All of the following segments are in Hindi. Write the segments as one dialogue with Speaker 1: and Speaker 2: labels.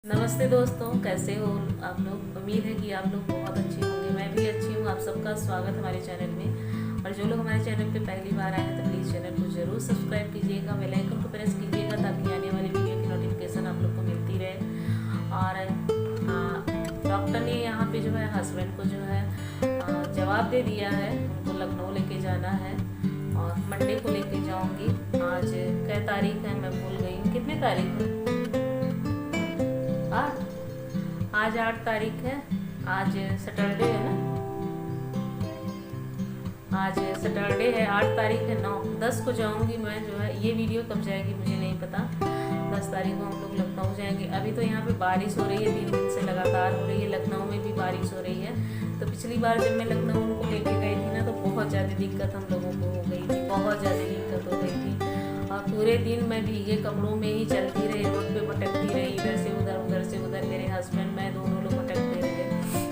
Speaker 1: नमस्ते दोस्तों, कैसे हो आप लोग। उम्मीद है कि आप लोग बहुत अच्छे होंगे। मैं भी अच्छी हूँ। आप सबका स्वागत हमारे चैनल में। और जो लोग हमारे चैनल पे पहली बार आए हैं तो प्लीज़ चैनल को ज़रूर सब्सक्राइब कीजिएगा, बेल आइकन को प्रेस कीजिएगा ताकि आने वाली वीडियो की नोटिफिकेशन आप लोग को मिलती रहे। और डॉक्टर ने यहाँ पे जो है हस्बैंड को जो है जवाब दे दिया है। उनको लखनऊ लेके जाना है और मंडे को लेके जाऊँगी। आज क्या तारीख है मैं भूल गई हूँ। कितनी तारीख है? 8। आज 8 तारीख है। आज सैटरडे है ना। आज सैटरडे है, 8 तारीख है। 9-10 को जाऊंगी मैं जो है। ये वीडियो कब जाएगी मुझे नहीं पता। 10 तारीख को हम लोग लखनऊ जाएंगे। अभी तो यहाँ पे बारिश हो रही है, 3 दिन से लगातार हो रही है। लखनऊ में भी बारिश हो रही है। तो पिछली बार जब मैं लखनऊ उनको लेके गई थी ना तो बहुत ज़्यादा दिक्कत हम लोगों को हो गई थी। बहुत ज़्यादा दिक्कत हो गई थी और पूरे दिन मैं भीगे कपड़ों में ही चलती रही, रोड पे भटकती रही, इधर से उधर। मेरे हस्बैंड मैं दोनों लोग भटकते रहे।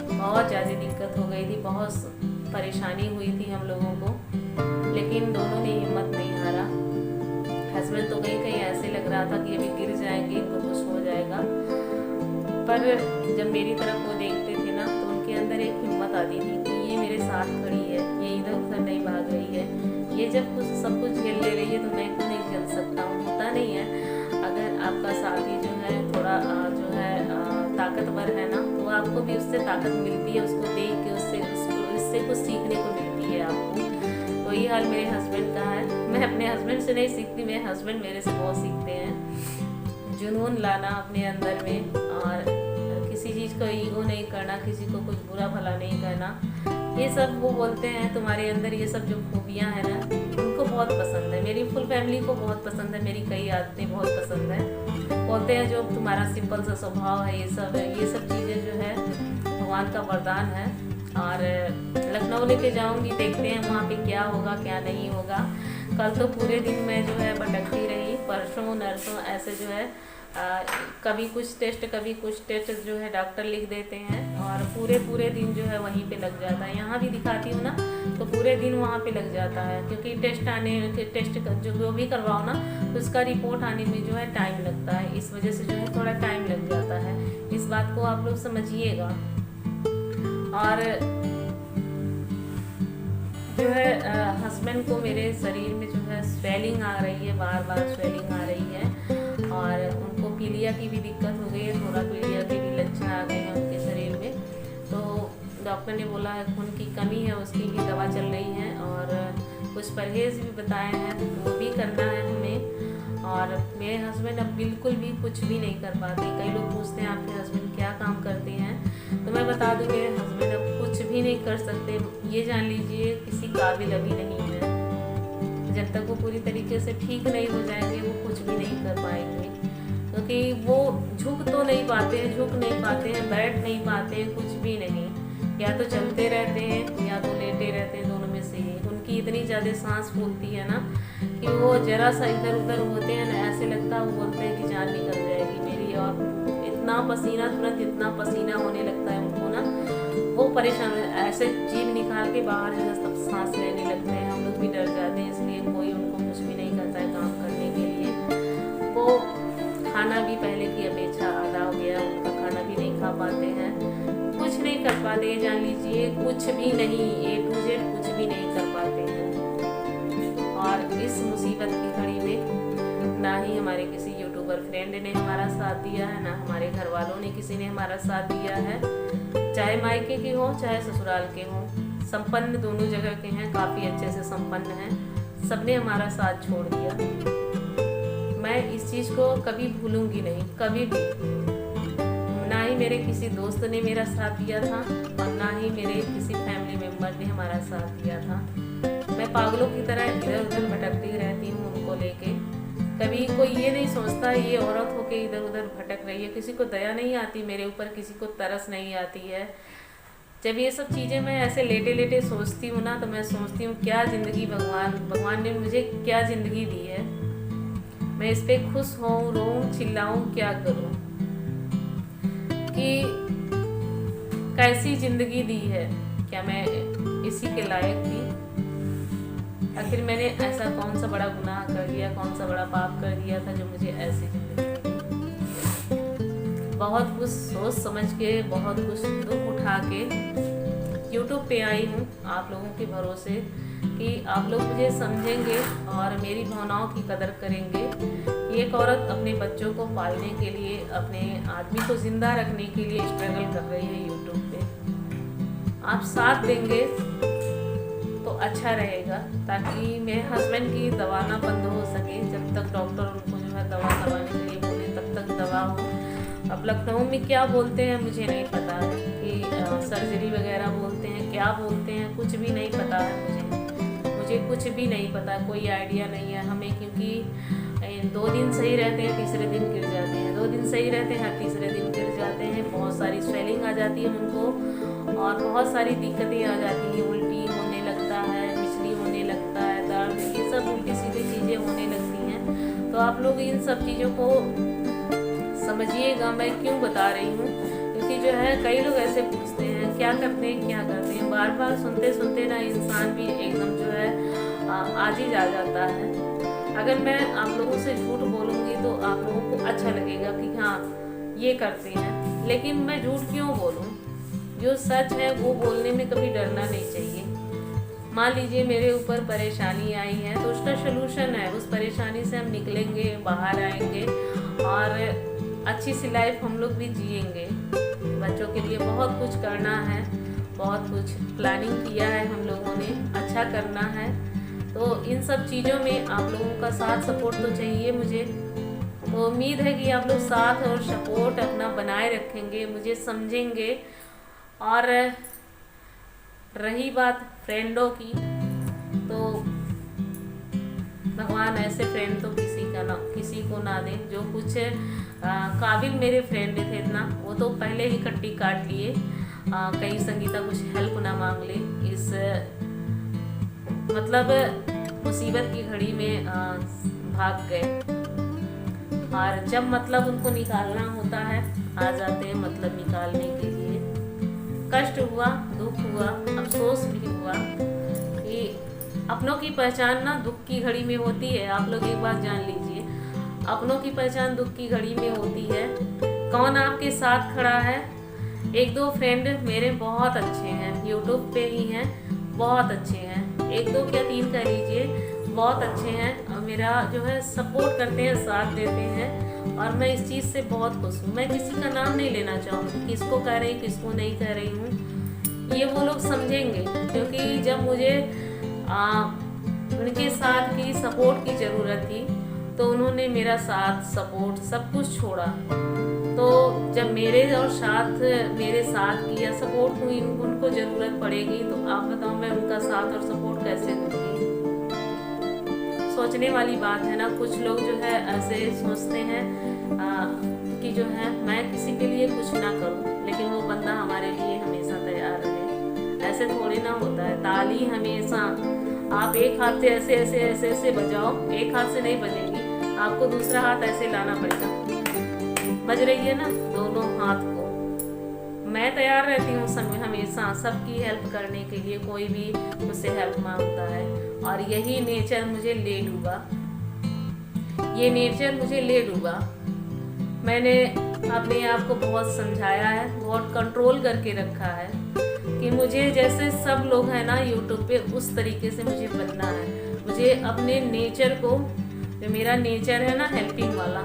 Speaker 1: बहुत ज़्यादा दिक्कत हो गई थी, बहुत परेशानी हुई थी हम लोगों को। लेकिन दोनों ने हिम्मत नहीं हारा। हस्बैंड तो कहीं कहीं ऐसे लग रहा था कि अभी गिर जाएंगे, इनको कुछ हो जाएगा। पर जब मेरी तरफ वो देखते थे ना तो उनके अंदर एक हिम्मत आती थी कि ये मेरे साथ खड़ी है, ये इधर उधर नहीं भाग रही है। ये जब कुछ सब कुछ झेल ले रही है तो मैं क्यों नहीं झेल सकता हूँ। होता नहीं है, अगर आपका साथी जो है थोड़ा जो है ताकतवर है ना तो आपको भी उससे ताकत मिलती है। उसको देख के इससे कुछ सीखने को मिलती है आपको। तो ये हाल मेरे हस्बैंड का है। मैं अपने हस्बैंड से नहीं सीखती, मेरे हस्बैंड मेरे से बहुत सीखते हैं। जुनून लाना अपने अंदर में और किसी चीज़ को ईगो नहीं करना, किसी को कुछ बुरा भला नहीं करना। ये सब वो बोलते हैं तुम्हारे अंदर ये सब जो खूबियाँ हैं ना उनको बहुत पसंद है। मेरी फुल फैमिली को बहुत पसंद है। मेरी कई आदतें बहुत पसंद है। बोलते हैं जो तुम्हारा सिंपल सा स्वभाव है, ये सब चीज़ें जो है भगवान का वरदान है। और लखनऊ लेके जाऊंगी, देखते हैं वहाँ पे क्या होगा क्या नहीं होगा। कल तो पूरे दिन मैं जो है भटकती रही। परसों नरसों ऐसे जो है कभी कुछ टेस्ट जो है डॉक्टर लिख देते हैं और पूरे दिन जो है वहीं पे लग जाता है। यहाँ भी दिखाती हूँ ना तो पूरे दिन वहाँ पे लग जाता है, क्योंकि टेस्ट जो भी करवाओ ना तो उसका रिपोर्ट आने में जो है टाइम लगता है। इस वजह से जो है थोड़ा टाइम लग जाता है। इस बात को आप लोग समझिएगा। और जो है हस्बैंड को मेरे शरीर में जो है स्वेलिंग आ रही है, बार बार स्वेलिंग आ रही है। और उनको पीलिया की भी दिक्कत हो गई है, थोड़ा पीलिया के भी लक्षण आ गए हैं उनके शरीर में। तो डॉक्टर ने बोला है खून की कमी है, उसकी भी दवा चल रही है और कुछ परहेज़ भी बताए हैं तो वो भी करना है हमें। और मेरे हस्बैंड अब बिल्कुल भी कुछ भी नहीं कर पाते। कई लोग पूछते हैं आपके हस्बैंड क्या काम करते हैं, तो मैं बता दूं मेरे हस्बैंड अब कुछ भी नहीं कर सकते। ये जान लीजिए किसी काबिल अभी नहीं है। जब तक वो पूरी तरीके से ठीक नहीं हो जाएंगे वो कुछ भी नहीं कर पाएंगे, क्योंकि वो झुक नहीं पाते हैं, बैठ नहीं पाते हैं, कुछ भी नहीं। या तो चलते रहते हैं या तो लेटे रहते हैं, दोनों में से ही। उनकी इतनी ज़्यादा सांस फूलती है ना कि वो जरा सा इधर उधर होते हैं ना ऐसे लगता है वो बोलते हैं कि जान निकल जाएगी मेरी। और इतना पसीना होने लगता है उनको ना, वो परेशान ऐसे जीभ निकाल के बाहर जो है सब सांस लेने लगते हैं। हम लोग भी डर जाते हैं, इसलिए कोई उनको कुछ भी नहीं करता है काम करने के लिए। वो खाना भी पहले की अपेक्षा आधा हो गया, उनका खाना भी नहीं खा पाते हैं, कुछ नहीं कर पाते। जान लीजिए कुछ भी नहीं, A to Z कुछ भी नहीं कर पाते हैं। और इस मुसीबत की घड़ी में ना ही हमारे किसी यूट्यूबर फ्रेंड ने हमारा साथ दिया है, ना हमारे घर वालों ने किसी ने हमारा साथ दिया है। चाहे मायके के हों चाहे ससुराल के हों, संपन्न दोनों जगह के हैं, काफ़ी अच्छे से संपन्न हैं। सबने हमारा साथ छोड़ दिया। मैं इस चीज़ को कभी भूलूंगी नहीं, कभी भी। ना ही मेरे किसी दोस्त ने मेरा साथ दिया था और ना ही मेरे किसी फैमिली मेम्बर ने हमारा साथ दिया था। मैं पागलों की तरह इधर उधर भटकती रहती हूँ उनको लेके। कभी कोई ये नहीं सोचता ये औरत होके इधर उधर भटक रही है। किसी को दया नहीं आती मेरे ऊपर, किसी को तरस नहीं आती है। जब ये सब चीज़ें मैं ऐसे लेटे लेटे सोचती हूँ ना तो मैं सोचती हूँ क्या ज़िंदगी भगवान ने मुझे क्या ज़िंदगी दी है। मैं इस पर खुश हूँ, रोऊँ, चिल्लाऊँ, क्या करूँ कि कैसी ज़िंदगी दी है। क्या मैं इसी के लायक थी? आखिर मैंने ऐसा कौन सा बड़ा गुनाह कर दिया, कौन सा बड़ा पाप कर दिया था जो मुझे ऐसी ज़िंदगी दी? बहुत कुछ सोच समझ के, बहुत कुछ दुख उठा के यूट्यूब पे आई हूँ आप लोगों के भरोसे कि आप लोग मुझे समझेंगे और मेरी भावनाओं की कदर करेंगे। एक औरत अपने बच्चों को पालने के लिए, अपने आदमी को जिंदा रखने के लिए स्ट्रगल कर रही है यूट्यूब पे। आप साथ देंगे तो अच्छा रहेगा, ताकि मेरे हस्बैंड की दवा ना बंद हो सके। जब तक डॉक्टर उनको जो है दवा दवाने के लिए बोले तब तक दवा हो। अब लखनऊ में क्या बोलते हैं मुझे नहीं पता है, कि सर्जरी वगैरह बोलते हैं, क्या बोलते हैं कुछ भी नहीं पता है मुझे कुछ भी नहीं पता, कोई आइडिया नहीं है हमें। क्योंकि 2 दिन सही रहते हैं, तीसरे दिन गिर जाते हैं, 2 दिन सही रहते हैं, तीसरे दिन गिर जाते हैं। बहुत सारी स्वेलिंग आ जाती है उनको और बहुत सारी दिक्कतें आ जाती हैं। उल्टी होने लगता है, मिचली होने लगता है, दर्द, ये सब उल्टी सीधी चीज़ें होने लगती हैं। तो आप लोग इन सब चीज़ों को समझिएगा। मैं क्यों बता रही हूँ, क्योंकि जो है कई लोग ऐसे पूछते हैं क्या करते हैं, बार बार सुनते सुनते ना इंसान भी एकदम जो है आजिज आ जाता है। अगर मैं आप लोगों से झूठ बोलूँगी तो आप लोगों को अच्छा लगेगा कि हाँ ये करते हैं, लेकिन मैं झूठ क्यों बोलूँ? जो सच है वो बोलने में कभी डरना नहीं चाहिए। मान लीजिए मेरे ऊपर परेशानी आई है तो उसका सलूशन है, उस परेशानी से हम निकलेंगे, बाहर आएंगे और अच्छी सी लाइफ हम लोग भी जिएंगे। बच्चों के लिए बहुत कुछ करना है, बहुत कुछ प्लानिंग किया है हम लोगों ने, अच्छा करना है। तो इन सब चीज़ों में आप लोगों का साथ सपोर्ट तो चाहिए मुझे। तो उम्मीद है कि आप लोग साथ और सपोर्ट अपना बनाए रखेंगे, मुझे समझेंगे। और रही बात फ्रेंडों की, तो भगवान ऐसे फ्रेंड तो किसी को ना दे। जो कुछ काबिल मेरे फ्रेंड थे ना, वो तो पहले ही कट्टी काट लिए। कहीं संगीता कुछ हेल्प ना मांग ले, इस मतलब मुसीबत की घड़ी में भाग गए। और जब मतलब उनको निकालना होता है आ जाते हैं मतलब निकालने के लिए। कष्ट हुआ, दुख हुआ, अफसोस भी हुआ कि अपनों की पहचान ना दुख की घड़ी में होती है। आप लोग एक बात जान लीजिए, अपनों की पहचान दुख की घड़ी में होती है। कौन आपके साथ खड़ा है? 1-2 फ्रेंड मेरे बहुत अच्छे हैं, यूट्यूब पे ही हैं, बहुत अच्छे हैं। 1-2 क्या 3 कह लीजिए, बहुत अच्छे हैं और मेरा जो है सपोर्ट करते हैं, साथ देते हैं। और मैं इस चीज़ से बहुत खुश हूँ। मैं किसी का नाम नहीं लेना चाहूँगी, किसको कह रही किसको नहीं कह रही हूँ, ये वो लोग समझेंगे। क्योंकि जब मुझे उनके साथ की सपोर्ट की ज़रूरत थी तो उन्होंने मेरा साथ, सपोर्ट सब कुछ छोड़ा। तो जब मेरे साथ की या सपोर्ट हुई उनको ज़रूरत पड़ेगी तो आप बताओ मैं उनका साथ और सपोर्ट कैसे दूँगी? सोचने वाली बात है ना। कुछ लोग जो है ऐसे सोचते हैं कि जो है मैं किसी के लिए कुछ ना करूं, लेकिन वो बंदा हमारे लिए हमेशा तैयार रहे। ऐसे थोड़ी ना होता है। ताली हमेशा आप एक हाथ से ऐसे ऐसे ऐसे ऐसे बजाओ, एक हाथ से नहीं बजेगी, आपको दूसरा हाथ ऐसे लाना पड़ेगा। बज रही है ना, दोनों हाथ को। मैं तैयार रहती हूँ हमेशा सबकी हेल्प करने के लिए। कोई भी मुझसे हेल्प मांगता है और यही नेचर मुझे ले डूबा, ये नेचर मुझे ले डूबा। मैंने अपने आप को बहुत समझाया है, बहुत कंट्रोल करके रखा है कि मुझे जैसे सब लोग हैं ना यूट्यूब पे, उस तरीके से मुझे बनना है। मुझे अपने नेचर को, जो मेरा नेचर है ना हेल्पिंग वाला,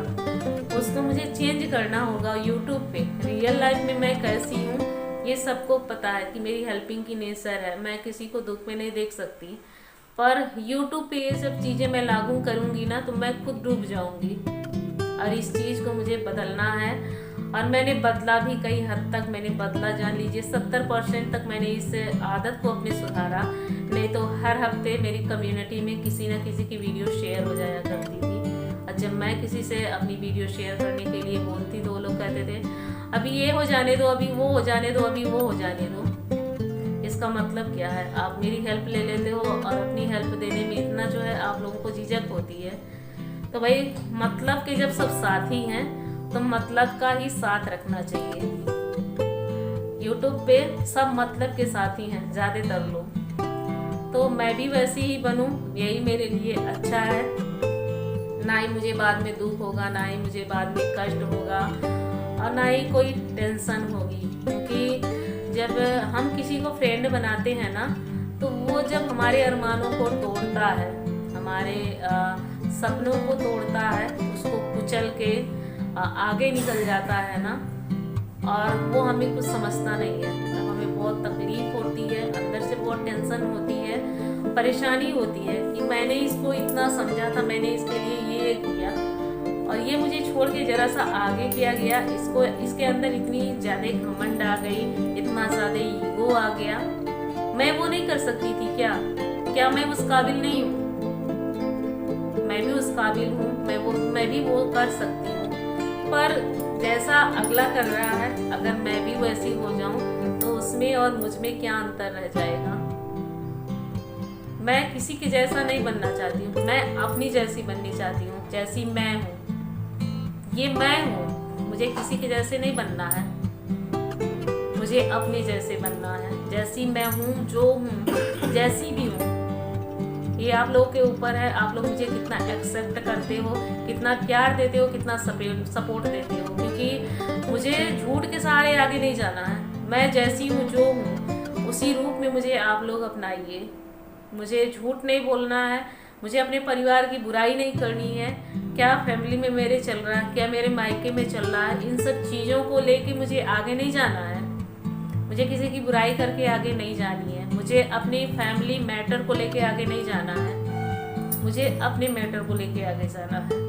Speaker 1: उसको मुझे चेंज करना होगा यूट्यूब पे। रियल लाइफ में मैं कैसी हूँ ये सबको पता है कि मेरी हेल्पिंग की नेचर है, मैं किसी को दुख में नहीं देख सकती। पर यूट्यूब पे ये सब चीज़ें मैं लागू करूँगी ना तो मैं खुद डूब जाऊँगी। और इस चीज़ को मुझे बदलना है और मैंने बदला भी, कई हद तक मैंने बदला। जान लीजिए 70% तक मैंने इस आदत को अपने सुधारा। नहीं तो हर हफ्ते मेरी कम्युनिटी में किसी न किसी की वीडियो शेयर हो जाया करती थी। और जब मैं किसी से अपनी वीडियो शेयर करने के लिए बोलती तो वो लोग कहते थे अभी ये हो जाने दो, अभी वो हो जाने दो, अभी वो हो जाने दो। इसका मतलब क्या है? आप मेरी हेल्प ले लेते हो और अपनी हेल्प देने में इतना जो है आप लोगों को झिझक होती है। तो भाई मतलब के जब सब साथी हैं तो मतलब का ही साथ रखना चाहिए। यूट्यूब पे सब मतलब के साथी हैं ज़्यादातर लोग, तो मैं भी वैसी ही बनूं, यही मेरे लिए अच्छा है। ना ही मुझे बाद में दुख होगा, ना ही मुझे बाद में कष्ट होगा। और ना ही कोई टेंशन होगी। क्योंकि जब हम किसी को फ्रेंड बनाते हैं ना, तो वो जब हमारे अरमानों को तोड़ता है, हमारे सपनों को तोड़ता है, उसको कुचल के आगे निकल जाता है ना, और वो हमें कुछ समझता नहीं है, तब हमें बहुत तकलीफ होती है, अंदर से बहुत टेंशन होती है, परेशानी होती है कि मैंने इसको इतना समझा था, मैंने इसके लिए ये किया और ये मुझे छोड़ के जरा सा आगे किया गया, इसके अंदर इतनी ज़्यादा घमंड आ गई, इतना ज़्यादा ईगो आ गया। मैं वो नहीं कर सकती थी क्या मैं उस काबिल नहीं हूँ? मैं भी उस काबिल हूँ, मैं भी वो कर सकती हूँ। पर जैसा अगला कर रहा है, अगर मैं भी वैसी हो जाऊं तो उसमें और मुझ में क्या अंतर रह जाएगा? मैं किसी के जैसा नहीं बनना चाहती हूँ, मैं अपनी जैसी बननी चाहती हूँ, जैसी मैं हूँ। ये मैं हूँ, मुझे किसी के जैसे नहीं बनना है, मुझे अपने जैसे बनना है, जैसी मैं हूँ, जो हूँ, जैसी भी हूँ। ये आप लोगों के ऊपर है, आप लोग मुझे कितना एक्सेप्ट करते हो, कितना प्यार देते हो, कितना सपोर्ट देते हो। क्योंकि मुझे झूठ के सहारे आगे नहीं जाना है, मैं जैसी हूँ, जो हूँ, उसी रूप में मुझे आप लोग अपनाइए। मुझे झूठ नहीं बोलना है, मुझे अपने परिवार की बुराई नहीं करनी है। क्या फैमिली में मेरे चल रहा है, क्या मेरे मायके में चल रहा है, इन सब चीज़ों को लेके मुझे आगे नहीं जाना है। मुझे किसी की बुराई करके आगे नहीं जानी है, मुझे अपनी फैमिली मैटर को लेके आगे नहीं जाना है, मुझे अपने मैटर को लेके आगे जाना है।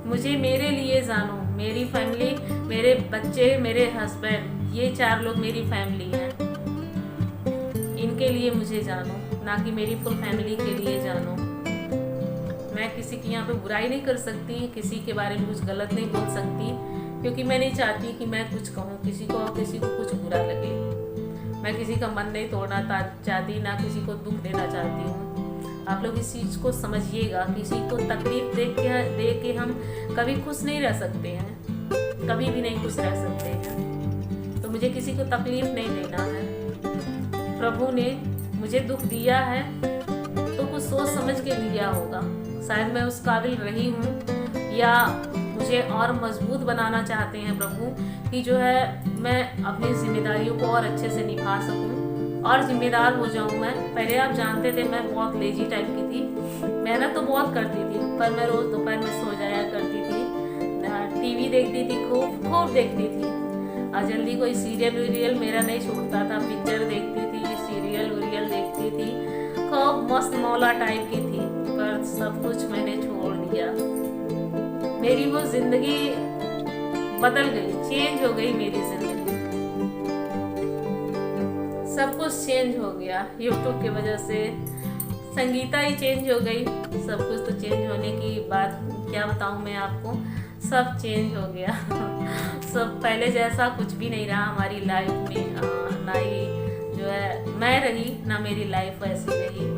Speaker 1: मुझे मेरे लिए जानो, मेरी फैमिली, मेरे बच्चे, मेरे हस्बैंड, ये 4 लोग मेरी फैमिली हैं, इनके लिए मुझे जानो, ना कि मेरी फुल फैमिली के लिए जानो। मैं किसी की यहाँ पे बुराई नहीं कर सकती, किसी के बारे में कुछ गलत नहीं बोल सकती, क्योंकि मैं नहीं चाहती कि मैं कुछ कहूँ किसी को और किसी को कुछ बुरा लगे। मैं किसी का मन नहीं तोड़ना चाहती, ना किसी को दुख देना चाहती हूँ। आप लोग इस चीज़ को समझिएगा, किसी को तकलीफ दे के हम कभी खुश नहीं रह सकते हैं, कभी भी नहीं खुश रह सकते हैं। तो मुझे किसी को तकलीफ नहीं देना है। प्रभु ने मुझे दुख दिया है तो कुछ सोच समझ के दिया होगा, शायद मैं उस काबिल रही हूँ, या मुझे और मजबूत बनाना चाहते हैं प्रभु कि जो है मैं अपनी जिम्मेदारियों को और अच्छे से निभा सकूं और जिम्मेदार हो जाऊं। मैं पहले आप जानते थे मैं बहुत लेजी टाइप की थी, मेहनत तो बहुत करती थी, पर मैं रोज़ दोपहर में सो जाया करती थी, टीवी देखती थी, खूब देखती थी, और जल्दी कोई सीरियल मेरा नहीं छूटता था। पिक्चर देखती थी, सीरियल देखती थी, खूब मस्त मौला टाइप की थी, पर सब कुछ मैंने छोड़ दिया। मेरी वो जिंदगी बदल गई, चेंज हो गई मेरी जिंदगी, सब कुछ चेंज हो गया यूट्यूब की वजह से। संगीता ही चेंज हो गई, सब कुछ तो चेंज होने की बात क्या बताऊं मैं आपको, सब चेंज हो गया। सब पहले जैसा कुछ भी नहीं रहा हमारी लाइफ में, ना ही जो है मैं रही, ना मेरी लाइफ ऐसी रही।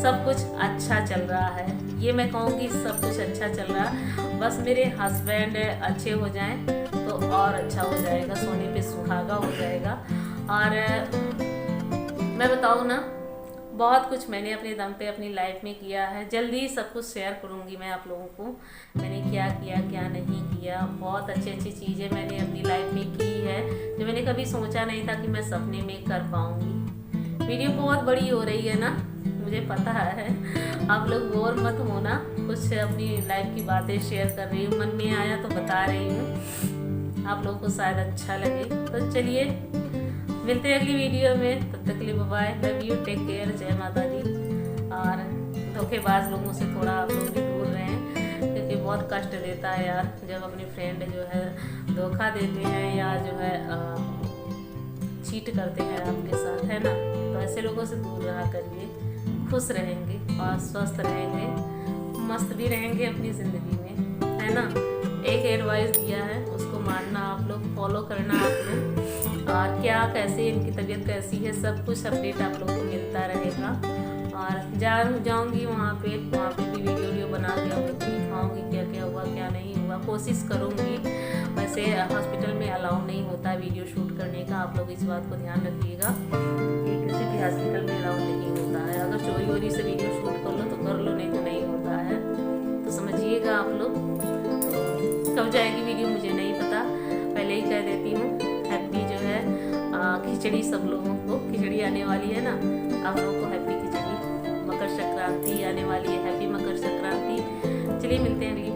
Speaker 1: सब कुछ अच्छा चल रहा है, ये मैं कहूँगी सब कुछ अच्छा चल रहा है। बस मेरे हस्बैंड अच्छे हो जाएं तो और अच्छा हो जाएगा, सोने पे सुहागा हो जाएगा। और मैं बताऊँ ना, बहुत कुछ मैंने अपने दम पे अपनी लाइफ में किया है। जल्दी सब कुछ शेयर करूँगी मैं आप लोगों को, मैंने क्या किया क्या नहीं किया। बहुत अच्छी चीज़ें मैंने अपनी लाइफ में की है जो मैंने कभी सोचा नहीं था कि मैं सपने में कर पाऊँगी। वीडियो बहुत बड़ी हो रही है ना, मुझे पता है, आप लोग बोर मत होना, कुछ अपनी लाइफ की बातें शेयर कर रही हूँ, मन में आया तो बता रही हूँ, आप लोगों को शायद अच्छा लगे। तो चलिए मिलते हैं अगली वीडियो में, तब तक के लिए bye, love you, take care, जय माता दी। और धोखेबाज लोगों से थोड़ा आप लोग भी दूर रहें, क्योंकि बहुत कष्ट देता है यार जब अपने फ्रेंड जो है धोखा देते हैं या जो है चीट करते हैं आपके साथ, है ना। तो ऐसे लोगों से दूर रहा करिए, खुश रहेंगे और स्वस्थ रहेंगे, मस्त भी रहेंगे अपनी ज़िंदगी में, है ना। एक एडवाइस दिया है, उसको मानना आप लोग, फॉलो करना आप लोग, और क्या कैसे इनकी तबीयत कैसी है सब कुछ अपडेट आप लोग को मिलता रहेगा। और जाऊँगी वहाँ पे भी वीडियो बना के आप लोग को दिखाऊँगी क्या क्या हुआ क्या नहीं हुआ, कोशिश करूँगी। वैसे हॉस्पिटल में अलाउ नहीं होता वीडियो शूट करने का, आप लोग इस बात को ध्यान रखिएगा कि किसी भी हॉस्पिटल में अलाउ नहीं होता है। अगर चोरी वोरी से वीडियो शूट कर लो तो कर लो, नहीं तो नहीं होता है, तो समझिएगा आप लोग। तो कब जाएगी वीडियो मुझे नहीं खिचड़ी सब लोगों को, खिचड़ी आने वाली है ना, आप लोगों को हैप्पी खिचड़ी। मकर संक्रांति आने वाली है, हैप्पी मकर संक्रांति। चलिए मिलते हैं अगली